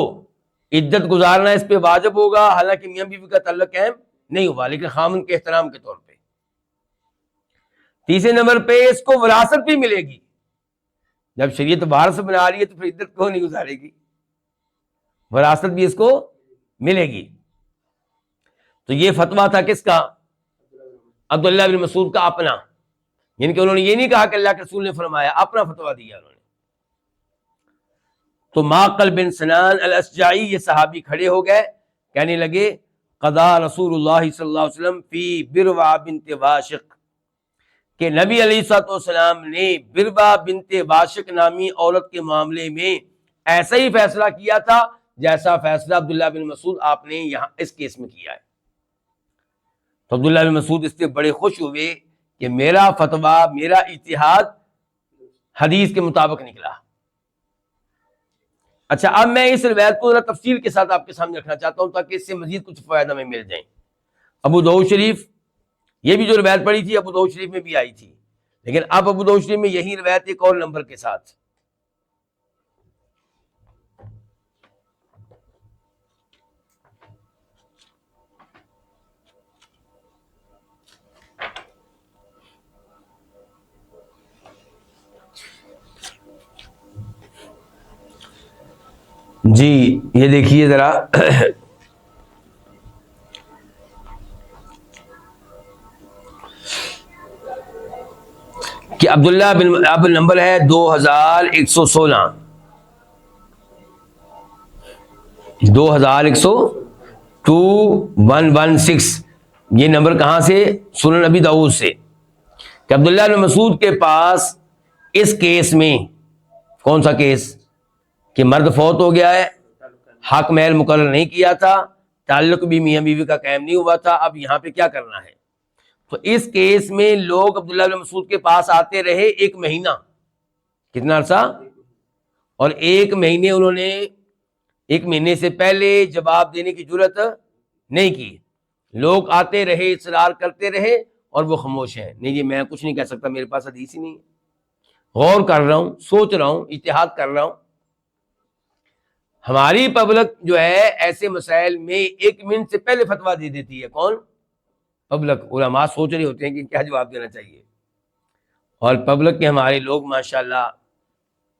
Speaker 2: عدت گزارنا اس پہ واجب ہوگا حالانکہ میاں بیوی کا تعلق قائم نہیں ہوا لیکن خاوند کے احترام کے طور پہ۔ تیسرے نمبر پہ اس کو وراثت بھی ملے گی۔ جب شریعت وارث بنا رہی ہے تو پھر عدت کو نہیں گزارے گی، وراثت بھی اس کو ملے گی۔ تو یہ فتویٰ تھا کس کا؟ عبداللہ بن مسعود کا اپنا، یعنی کہ انہوں نے یہ نہیں کہا کہ اللہ کے رسول نے فرمایا، اپنا فتویٰ دیا انہوں نے۔ تو معقل بن سنان الاشجعی یہ صحابی کھڑے ہو گئے، کہنے لگے قضا رسول اللہ صلی اللہ علیہ وسلم فی بروا بنت واشق، کہ نبی علیہ الصلوۃ والسلام نے بروا بنت واشق نامی عورت کے معاملے میں ایسا ہی فیصلہ کیا تھا جیسا فیصلہ عبداللہ بن مسعود آپ نے یہاں اس کیس میں کیا ہے۔ تو عبداللہ بن مسعود اس سے بڑے خوش ہوئے کہ میرا فتویٰ، میرا اجتہاد حدیث کے مطابق نکلا۔ اچھا اب میں اس روایت کو ذرا تفصیل کے ساتھ آپ کے سامنے رکھنا چاہتا ہوں تاکہ اس سے مزید کچھ فائدہ ہمیں مل جائیں۔ ابو داؤد شریف، یہ بھی جو روایت پڑھی تھی ابو داؤد شریف میں بھی آئی تھی، لیکن اب ابو داؤد شریف میں یہی روایت ایک اور نمبر کے ساتھ۔ جی یہ دیکھیے ذرا، کہ عبداللہ بن، اب نمبر ہے 2116، 2116، یہ نمبر کہاں سے؟ سنن ابی داؤد سے، کہ عبداللہ بن مسعود کے پاس اس کیس میں، کون سا کیس؟ کہ مرد فوت ہو گیا ہے، حق مہر مقرر نہیں کیا تھا، تعلق بھی میاں بیوی کا قائم نہیں ہوا تھا، اب یہاں پہ کیا کرنا ہے؟ تو اس کیس میں لوگ عبداللہ بن مسعود کے پاس آتے رہے 1 مہینہ، کتنا عرصہ؟ اور 1 مہینے انہوں نے 1 مہینے سے پہلے جواب دینے کی جرت نہیں کی، لوگ آتے رہے، اصرار کرتے رہے اور وہ خاموش ہیں، نہیں جی میں کچھ نہیں کہہ سکتا، میرے پاس حدیث ہی نہیں ہے، غور کر رہا ہوں، سوچ رہا ہوں، اجتہاد کر رہا ہوں۔ ہماری پبلک جو ہے ایسے مسائل میں 1 منٹ سے پہلے فتویٰ دے دیتی ہے۔ کون؟ پبلک۔ علماء سوچ رہے ہوتے ہیں کہ کیا جواب دینا چاہیے، اور پبلک کے ہمارے لوگ ماشاءاللہ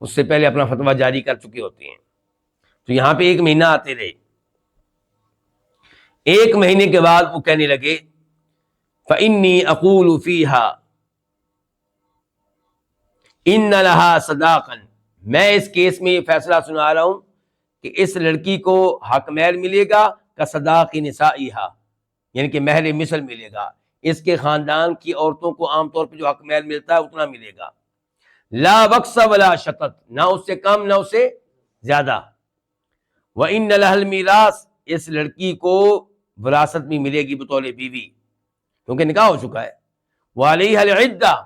Speaker 2: اس سے پہلے اپنا فتویٰ جاری کر چکے ہوتے ہیں۔ تو یہاں پہ 1 مہینہ آتے رہے، 1 مہینے کے بعد وہ کہنے لگے فَإِنِّي أَقُولُ فِيهَا إِنَّ لَهَا صَدَاقًا، میں اس کیس میں یہ فیصلہ سنا رہا ہوں کہ اس لڑکی کو حق مہر ملے گا کصداق نسائها، یعنی کہ مہر مثل ملے گا، اس کے خاندان کی عورتوں کو عام طور پہ جو حق مہر ملتا ہے اتنا ملے گا، لا وقص ولا شطط، نہ اس سے کم نہ اس سے زیادہ، وَإِنَّ لَهَا الْمِيرَاث، اس لڑکی کو وراثت بھی ملے گی بطور بیوی، کیونکہ نکاح ہو چکا ہے. وَعَلَيْهَا الْعِدَّةُ،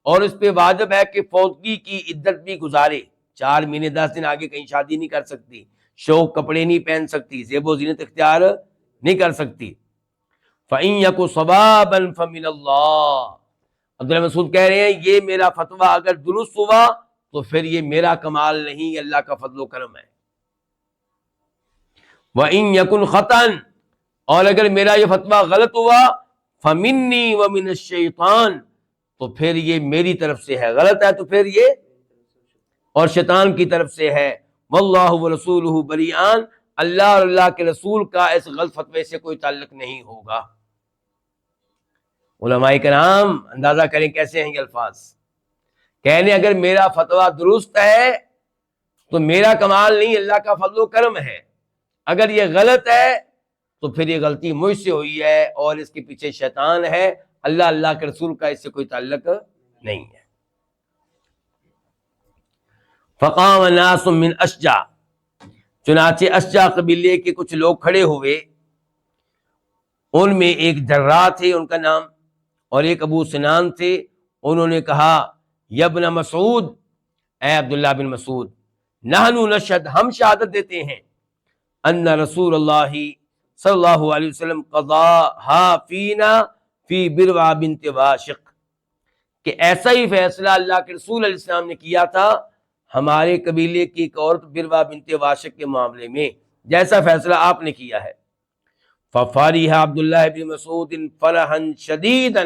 Speaker 2: اور اس پہ واجب ہے کہ فوتگی کی عدت بھی گزارے. 4 مہینے 10 دن آگے کہیں شادی نہیں کر سکتی، شوق کپڑے نہیں پہن سکتی، زیب و زینت اختیار نہیں کر سکتی. فَإِن يَكُ صَوَابًا فَمِنَ اللَّهِ، عبداللہ مسعود کہہ رہے ہیں یہ میرا فتویٰ اگر درست ہوا تو پھر یہ میرا کمال نہیں، یہ اللہ کا فضل و کرم ہے. وَإِن يَكُنْ خَطًا، اور اگر میرا یہ فتویٰ غلط ہوا فَمِنِّي وَمِنَ الشَّيْطَانِ، تو پھر یہ میری طرف سے ہے، غلط ہے تو پھر یہ اور شیطان کی طرف سے ہے. واللہ ورسولہ بریئان، اللہ اور اللہ کے رسول کا اس غلط فتوے سے کوئی تعلق نہیں ہوگا. علماء کرام اندازہ کریں کیسے ہیں یہ الفاظ. کہنے اگر میرا فتویٰ درست ہے تو میرا کمال نہیں، اللہ کا فضل و کرم ہے. اگر یہ غلط ہے تو پھر یہ غلطی مجھ سے ہوئی ہے اور اس کے پیچھے شیطان ہے، اللہ کے رسول کا اس سے کوئی تعلق نہیں ہے. فقام ناس من اشجع، چنانچہ اشجع قبیلے کے کچھ لوگ کھڑے ہوئے، ان میں ایک جراح تھے ان کا نام، اور ایک ابو سنان تھے. انہوں نے کہا یا ابن مسعود، اے عبداللہ بن مسعود، نحن نشہد، ہم شہادت دیتے ہیں، ان رسول اللہ صلی اللہ علیہ وسلم قضاها فینا فی بروا بنت واشق، کہ ایسا ہی فیصلہ اللہ کے رسول علیہ السلام نے کیا تھا ہمارے قبیلے کی ایک عورت بروا بنت واشق کے معاملے میں، جیسا فیصلہ آپ نے کیا ہے. ففرح عبداللہ بن مسعود فرحا شدیدا،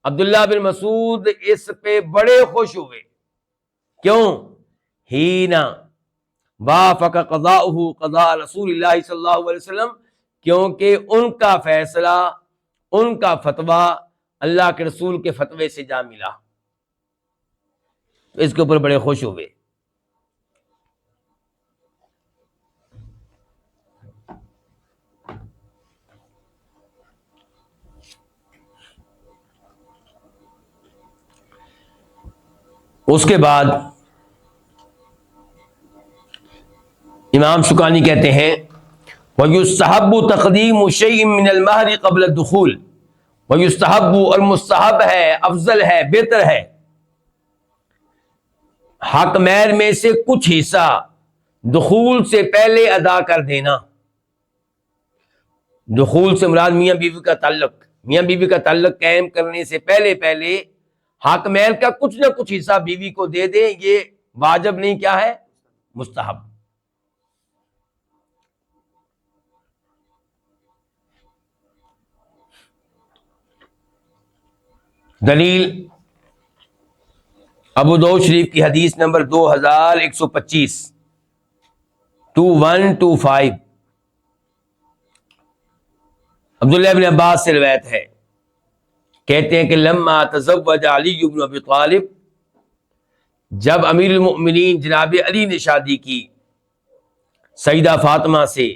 Speaker 2: عبداللہ بن مسعود اس پہ بڑے خوش ہوئے. کیوں؟ ہینا وافق قضاؤہ قضاء رسول اللہ صلی اللہ علیہ وسلم، کیونکہ ان کا فیصلہ، ان کا فتویٰ اللہ کے رسول کے فتوے سے جا ملا، تو اس کے اوپر بڑے خوش ہوئے. اس کے بعد امام شوکانی کہتے ہیں وَيُسْتَحَبُّ تَقْدِيمُ شَيْءٍ مِّنَ الْمَهْرِ قَبْلَ الدُّخُولِ، وَيُسْتَحَبُّ، اور مستحب ہے، افضل ہے، بہتر ہے، حق مہر میں سے کچھ حصہ دخول سے پہلے ادا کر دینا. دخول سے مراد میاں بیوی کا تعلق، میاں بیوی کا تعلق قائم کرنے سے پہلے حق مہر کا کچھ نہ کچھ حصہ بیوی کو دے دیں. یہ واجب نہیں، کیا ہے؟ مستحب. دلیل ابو داؤد شریف کی حدیث نمبر 2125 2125، عبداللہ بن عباس سے روایت ہے، کہتے ہیں کہ لما تزوج علی بن ابی طالب، جب امیر المؤمنین جناب علی نے شادی کی سیدہ فاطمہ سے،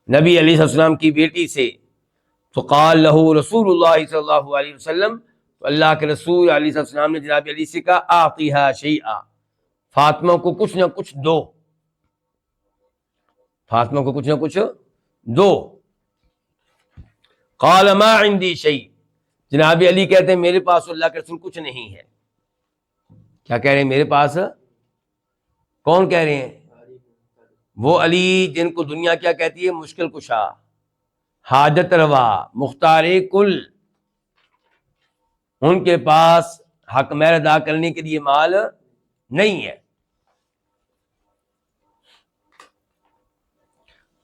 Speaker 2: نبی علیہ السلام کی بیٹی سے، تو قال لہ رسول اللہ صلی اللہ علیہ وسلم، تو اللہ کے رسول علیہ السلام نے جناب علی سے کہا اعطیہا شیئا، فاطمہ کو کچھ نہ کچھ دو، فاطمہ کو کچھ نہ کچھ دو. قال ما عندی شیء، جناب علی کہتے ہیں میرے پاس اللہ کے رسول کچھ نہیں ہے. کیا کہہ رہے ہیں؟ میرے پاس. کون کہہ رہے ہیں؟ وہ علی جن کو دنیا کیا کہتی ہے؟ مشکل کشا، حاجت روا، مختار کل. ان کے پاس حق مہر ادا کرنے کے لیے مال نہیں ہے.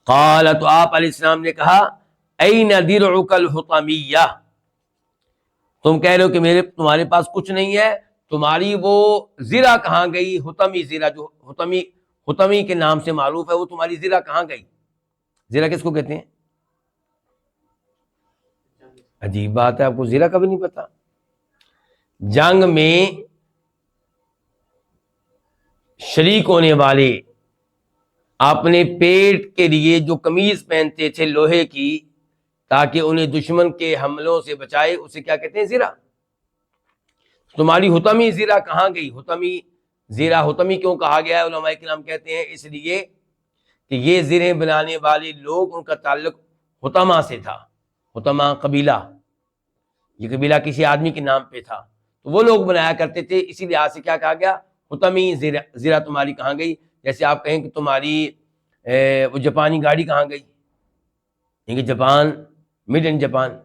Speaker 2: قال، تو آپ علیہ السلام نے کہا این درعک الحطمیہ، تم کہہ رہے ہو کہ تمہارے پاس کچھ نہیں ہے، تمہاری وہ زرہ کہاں گئی؟ حطمی زرہ، جو حطمی کے نام سے معروف ہے، وہ تمہاری زرہ کہاں گئی؟ زرہ کس کو کہتے ہیں؟ عجیب بات ہے، آپ کو زرہ کا بھی نہیں پتا. جنگ میں شریک ہونے والے اپنے پیٹ کے لیے جو قمیض پہنتے تھے لوہے کی تاکہ انہیں دشمن کے حملوں سے بچائے، اسے کیا کہتے ہیں؟ زرہ. تمہاری حطمی زرہ کہاں گئی؟ حطمی زرہ حطمی کیوں کہا گیا ہے؟ علماء کرام کہتے ہیں اس لیے کہ یہ زریں بنانے والے لوگ ان کا تعلق حطمہ سے تھا. حطمہ قبیلہ، یہ قبیلہ کسی آدمی کے نام پہ تھا، تو وہ لوگ بنایا کرتے تھے. اسی لحاظ سے کیا کہا گیا؟ حطمی زرہ تمہاری کہاں گئی. جیسے آپ کہیں کہ تمہاری وہ جاپانی گاڑی کہاں گئی، یعنی کہ جاپان، میڈ ان جاپان.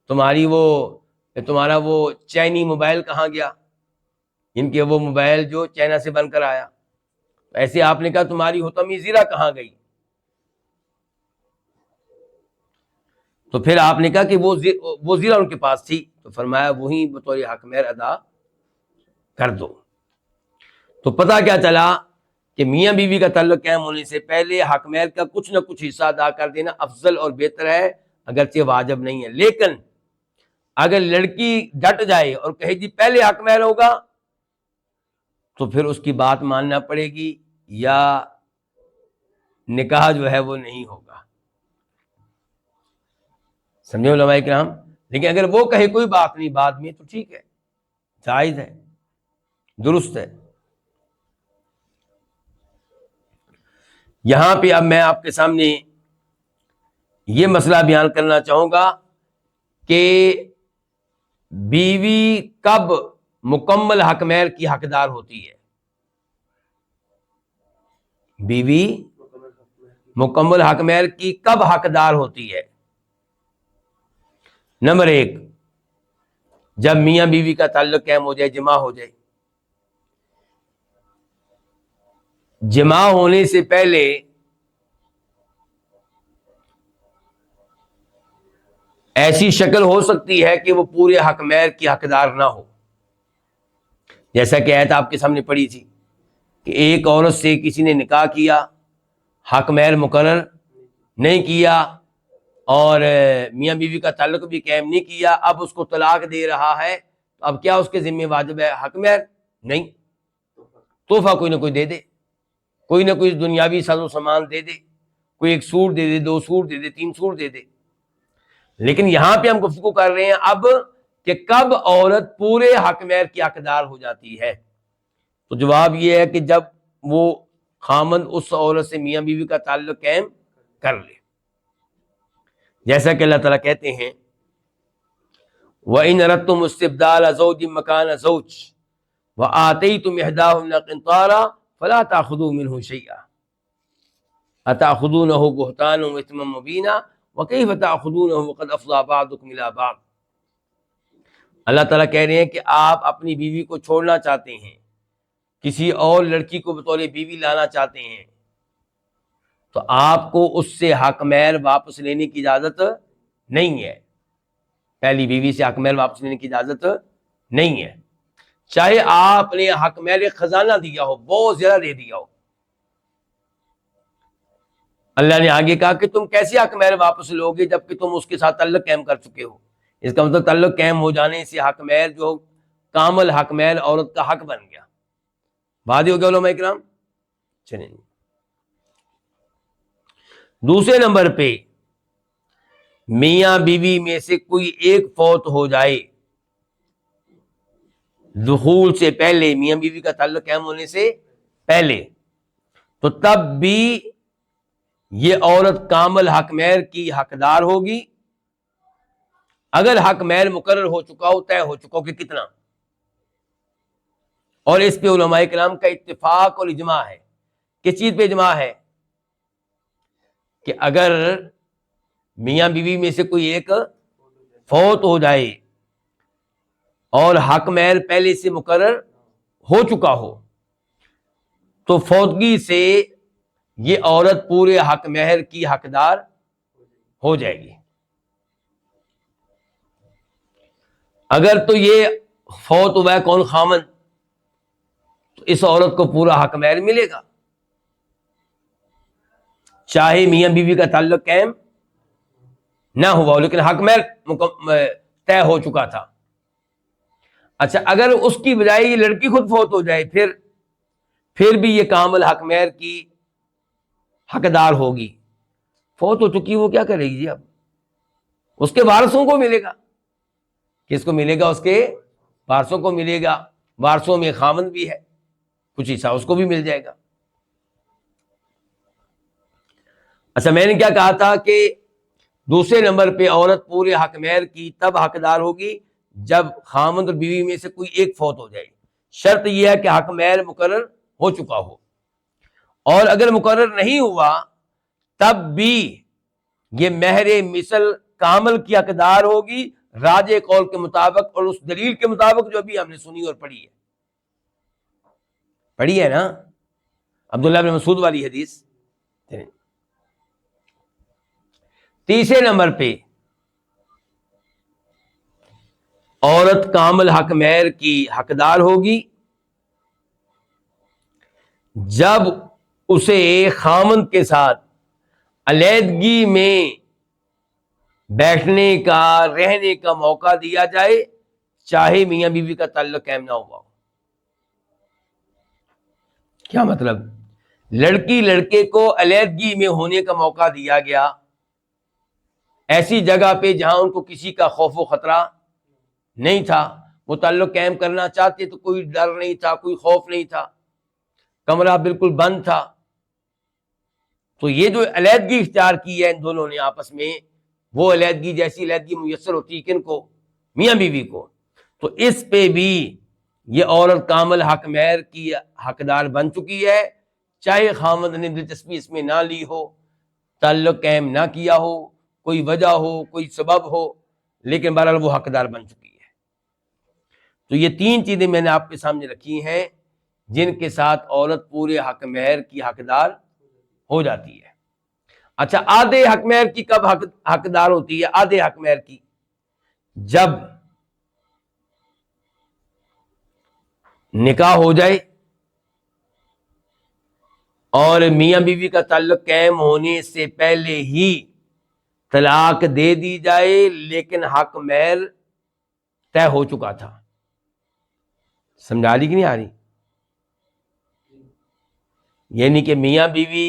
Speaker 2: تمہارا وہ چائنی موبائل کہاں گیا، ان کے وہ موبائل جو چائنا سے بن کر آیا. ایسے آپ نے کہا تمہاری حطمی زرہ کہاں گئی، تو پھر آپ نے کہا کہ وہ زرہ ان کے پاس تھی، تو فرمایا وہی بطور حق مہر ادا کر دو. تو پتہ کیا چلا کہ میاں بیوی کا تعلق قائم ہونے سے پہلے حق مہر کا کچھ نہ کچھ حصہ ادا کر دینا افضل اور بہتر ہے، اگرچہ واجب نہیں ہے. لیکن اگر لڑکی ڈٹ جائے اور کہے جی پہلے حق مہر ہوگا، تو پھر اس کی بات ماننا پڑے گی، یا نکاح جو ہے وہ نہیں ہوگا. سمجھے علماء کرام؟ لیکن اگر وہ کہے کوئی بات نہیں بعد میں، تو ٹھیک ہے، جائز ہے، درست ہے. یہاں پہ اب میں آپ کے سامنے یہ مسئلہ بیان کرنا چاہوں گا کہ بیوی کب مکمل حق مہر کی حقدار ہوتی ہے. بیوی مکمل حق مہر کی کب حقدار ہوتی ہے؟ نمبر 1، جب میاں بیوی کا تعلق قائم ہو جائے، جمع ہو جائے. جمع ہونے سے پہلے ایسی شکل ہو سکتی ہے کہ وہ پورے حق مہر کی حقدار نہ ہو. جیسا کہ آیت آپ کے سامنے پڑھی تھی کہ ایک عورت سے کسی نے نکاح کیا، حق مہر مقرر نہیں کیا، اور میاں بیوی کا تعلق بھی قائم نہیں کیا، اب اس کو طلاق دے رہا ہے، تو اب کیا اس کے ذمہ واجب ہے حق مہر؟ نہیں. تحفہ کوئی نہ کوئی دے دے، کوئی نہ کوئی دنیاوی ساز و سامان دے دے، کوئی 1 سوٹ دے دے، 2 سوٹ دے دے، 3 سوٹ دے دے. لیکن یہاں پہ ہم گفتگو کر رہے ہیں اب کہ کب عورت پورے حق مہر کی حقدار ہو جاتی ہے. تو جواب یہ ہے کہ جب وہ خامند اس عورت سے میاں بیوی کا تعلق قائم کر لے. جیسا کہ اللہ تعالیٰ کہتے ہیں وَإِنْ أَرَدْتُمُ اسْتِبْدَالَ زَوْجٍ مَّكَانَ زَوْجٍ وَآتَيْتُمْ إِحْدَاهُنَّ قِنطَارًا فَلَا تَأْخُذُوا مِنْهُ شَيْئًا أَتَأْخُذُونَهُ بُهْتَانًا وَإِثْمًا مُّبِينًا وَكَيْفَ تَأْخُذُونَهُ وَقَدْ أَفْضَىٰ بَعْضُكُمْ إِلَىٰ بَعْضٍ. اللہ تعالیٰ کہہ رہے ہیں کہ آپ اپنی بیوی کو چھوڑنا چاہتے ہیں، کسی اور لڑکی کو بطور بیوی لانا چاہتے ہیں، تو آپ کو اس سے حق مہر واپس لینے کی اجازت نہیں ہے. پہلی بیوی سے حق مہر واپس لینے کی اجازت نہیں ہے، چاہے آپ نے حق مہر خزانہ دیا ہو، بہت زیادہ دے دیا ہو. اللہ نے آگے کہا کہ تم کیسے حق مہر واپس لو گے جبکہ تم اس کے ساتھ تعلق قائم کر چکے ہو. اس کا مطلب تعلق قائم ہو جانے سے حق مہر جو کامل حق مہر عورت کا حق بن گیا. واضح ہو گیا علماء کرام؟ چلیں. دوسرے نمبر پہ میاں بیوی میں سے کوئی ایک فوت ہو جائے دخول سے پہلے، میاں بیوی کا تعلق قائم ہونے سے پہلے، تو تب بھی یہ عورت کامل حق مہر کی حقدار ہوگی اگر حق مہر مقرر ہو چکا ہو، طے ہو چکا ہو کہ کتنا. اور اس پہ علماء کرام کا اتفاق اور اجماع ہے. کس چیز پہ اجماع ہے؟ کہ اگر میاں بیوی میں سے کوئی ایک فوت ہو جائے اور حق مہر پہلے سے مقرر ہو چکا ہو، تو فوتگی سے یہ عورت پورے حق مہر کی حقدار ہو جائے گی. اگر تو یہ فوت ہوا ہے کون؟ خامن، تو اس عورت کو پورا حق مہر ملے گا، چاہے میاں بیوی کا تعلق قائم نہ ہوا لیکن حق مہر طے ہو چکا تھا. اچھا، اگر اس کی بجائے یہ لڑکی خود فوت ہو جائے، پھر بھی یہ کامل حق مہر کی حقدار ہوگی. فوت ہو چکی، وہ کیا کرے گی جی؟ اب اس کے وارثوں کو ملے گا. کس کو ملے گا؟ اس کے وارثوں کو ملے گا. وارثوں میں خامند بھی ہے، کچھ حصہ اس کو بھی مل جائے گا. اچھا میں نے کیا کہا تھا کہ دوسرے نمبر پہ عورت پورے حق مہر کی تب حقدار ہوگی جب خامند اور بیوی میں سے کوئی ایک فوت ہو جائے. شرط یہ ہے کہ حق مہر مقرر ہو چکا ہو، اور اگر مقرر نہیں ہوا تب بھی یہ مہر مثل کامل کی حقدار ہوگی راجح قول کے مطابق، اور اس دلیل کے مطابق جو ابھی ہم نے سنی اور پڑھی ہے نا، عبداللہ بن مسعود والی حدیث. تیسرے نمبر پہ عورت کامل حق مہر کی حقدار ہوگی جب اسے خامند کے ساتھ علیحدگی میں بیٹھنے کا، رہنے کا موقع دیا جائے، چاہے میاں بیوی کا تعلق قائم نہ ہوا ہو. کیا مطلب؟ لڑکی لڑکے کو علیحدگی میں ہونے کا موقع دیا گیا، ایسی جگہ پہ جہاں ان کو کسی کا خوف و خطرہ نہیں تھا، وہ تعلق قائم کرنا چاہتے تو کوئی ڈر نہیں تھا، کوئی خوف نہیں تھا، کمرہ بالکل بند تھا. تو یہ جو علیحدگی اختیار کی ہے ان دونوں نے آپس میں، وہ علیحدگی جیسی علیحدگی میسر ہوتی ہے کن کو؟ میاں بیوی کو. تو اس پہ بھی یہ عورت کامل حق مہر کی حقدار بن چکی ہے، چاہے خامند نے دلچسپی اس میں نہ لی ہو، تعلق قائم نہ کیا ہو، کوئی وجہ ہو، کوئی سبب ہو، لیکن بہرحال وہ حقدار بن چکی ہے. تو یہ تین چیزیں میں نے آپ کے سامنے رکھی ہیں جن کے ساتھ عورت پورے حق مہر کی حقدار ہو جاتی ہے. اچھا آدھے حق مہر کی کب حقدار ہوتی ہے؟ آدھے حق مہر کی جب نکاح ہو جائے اور میاں بیوی کا تعلق قائم ہونے سے پہلے ہی طلاق دے دی جائے لیکن حق مہر طے ہو چکا تھا. سمجھا رہی کہ نہیں آ رہی؟ یعنی کہ میاں بیوی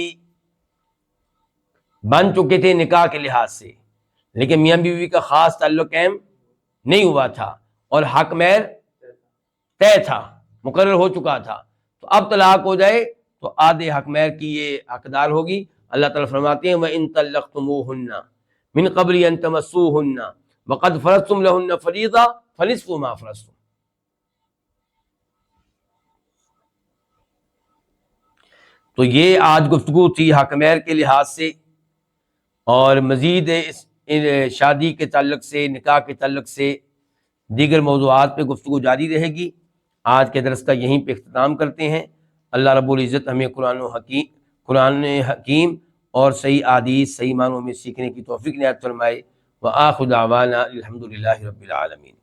Speaker 2: بن چکے تھے نکاح کے لحاظ سے، لیکن میاں بیوی کا خاص تعلق قائم نہیں ہوا تھا اور حق مہر طے تھا، مقرر ہو چکا تھا. تو اب طلاق ہو جائے تو آدھے حق مہر کی یہ حقدار ہوگی. اللہ تعالیٰ فرماتے ہیں وَإِن طَلَّقْتُمُوهُنَّ مِن قَبْلِ أَن تَمَسُّوهُنَّ وَقَدْ فَرَضْتُمْ لَهُنَّ فَرِيضَةً فَنِصْفُ مَا فَرَضْتُمْ. تو یہ آج گفتگو تھی حق مہر کے لحاظ سے، اور مزید اس شادی کے تعلق سے، نکاح کے تعلق سے دیگر موضوعات پہ گفتگو جاری رہے گی. آج کے درس کا یہیں پہ اختتام کرتے ہیں. اللہ رب العزت ہمیں قرآن حکیم اور صحیح احادیث صحیح معنوں میں سیکھنے کی توفیق عنایت فرمائے. وآخر دعوانا الحمد للہ رب العالمین.